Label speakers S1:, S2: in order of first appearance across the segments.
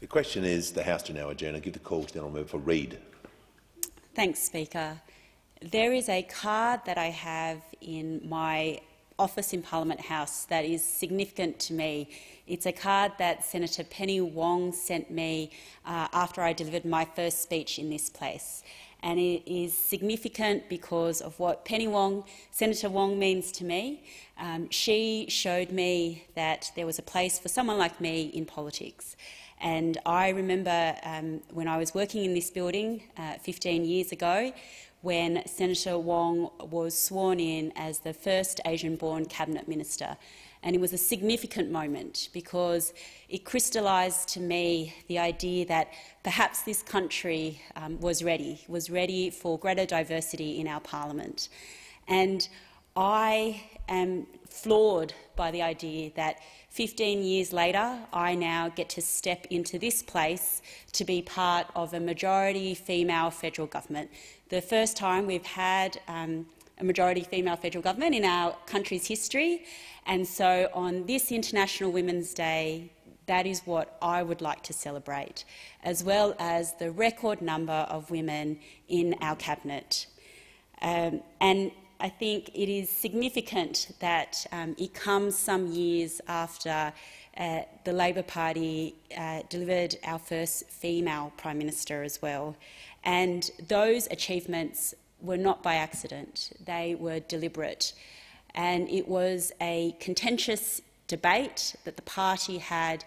S1: The question is the House to now adjourn. I give the call to the honourable member for Reid.
S2: Thanks, Speaker. There is a card that I have in my office in Parliament House that is significant to me. It's a card that Senator Penny Wong sent me after I delivered my first speech in this place. And it is significant because of what Senator Wong means to me. She showed me that there was a place for someone like me in politics. And I remember when I was working in this building 15 years ago, when Senator Wong was sworn in as the first Asian-born cabinet minister. And it was a significant moment because it crystallised to me the idea that perhaps this country was ready for greater diversity in our parliament. And I am floored by the idea that 15 years later, I now get to step into this place to be part of a majority female federal government. The first time we've had a majority female federal government in our country's history. And so on this International Women's Day, that is what I would like to celebrate, as well as the record number of women in our cabinet. And I think it is significant that it comes some years after the Labor Party delivered our first female Prime Minister as well. And those achievements were not by accident, they were deliberate. And it was a contentious debate that the party had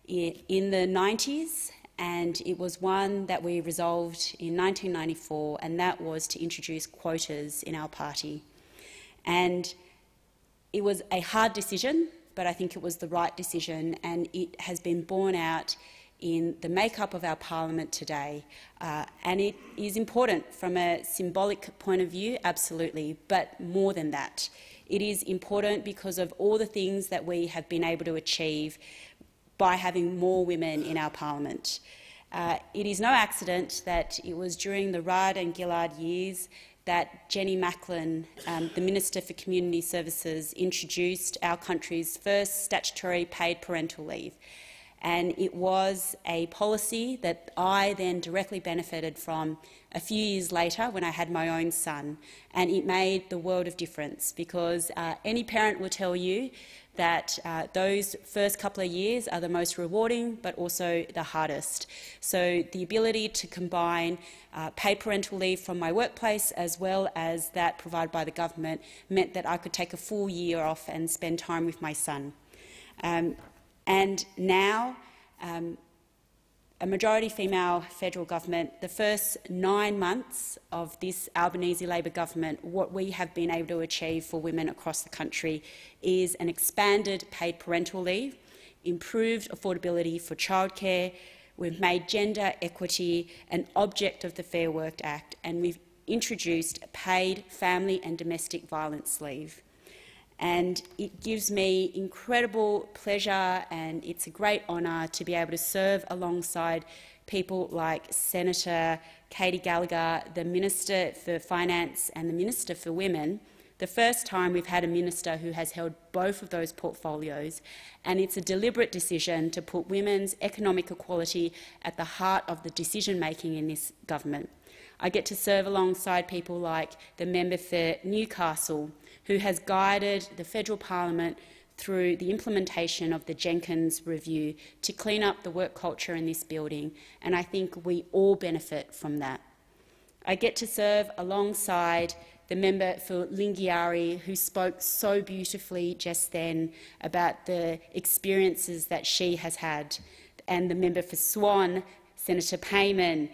S2: in the 90s, and it was one that we resolved in 1994, and that was to introduce quotas in our party. And it was a hard decision, but I think it was the right decision, and it has been borne out in the makeup of our parliament today. And it is important from a symbolic point of view, absolutely, but more than that. It is important because of all the things that we have been able to achieve by having more women in our parliament. It is no accident that it was during the Rudd and Gillard years that Jenny Macklin, the Minister for Community Services, introduced our country's first statutory paid parental leave. And it was a policy that I then directly benefited from a few years later when I had my own son. And it made the world of difference because any parent will tell you that those first couple of years are the most rewarding but also the hardest. So the ability to combine paid parental leave from my workplace as well as that provided by the government meant that I could take a full year off and spend time with my son. And now, a majority female federal government, the first 9 months of this Albanese Labor government, what we have been able to achieve for women across the country is an expanded paid parental leave, improved affordability for childcare, we've made gender equity an object of the Fair Work Act, and we've introduced paid family and domestic violence leave. And it gives me incredible pleasure and it's a great honour to be able to serve alongside people like Senator Katie Gallagher, the Minister for Finance and the Minister for Women, the first time we've had a minister who has held both of those portfolios, and it's a deliberate decision to put women's economic equality at the heart of the decision-making in this government. I get to serve alongside people like the member for Newcastle, who has guided the federal parliament through the implementation of the Jenkins Review to clean up the work culture in this building, and I think we all benefit from that. I get to serve alongside the member for Lingiari, who spoke so beautifully just then about the experiences that she has had, and the member for Swan, Senator Payman,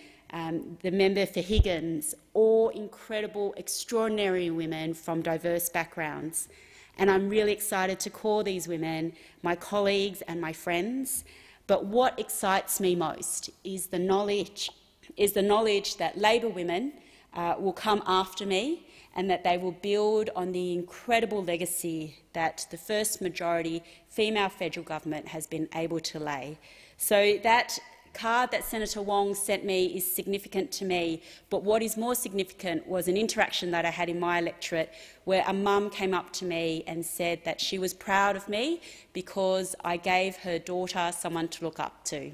S2: the member for Higgins, all incredible, extraordinary women from diverse backgrounds. And I'm really excited to call these women my colleagues and my friends. But what excites me most is the knowledge that Labor women will come after me and that they will build on the incredible legacy that the first majority female federal government has been able to lay. So that card that Senator Wong sent me is significant to me, but what is more significant was an interaction that I had in my electorate where a mum came up to me and said that she was proud of me because I gave her daughter someone to look up to.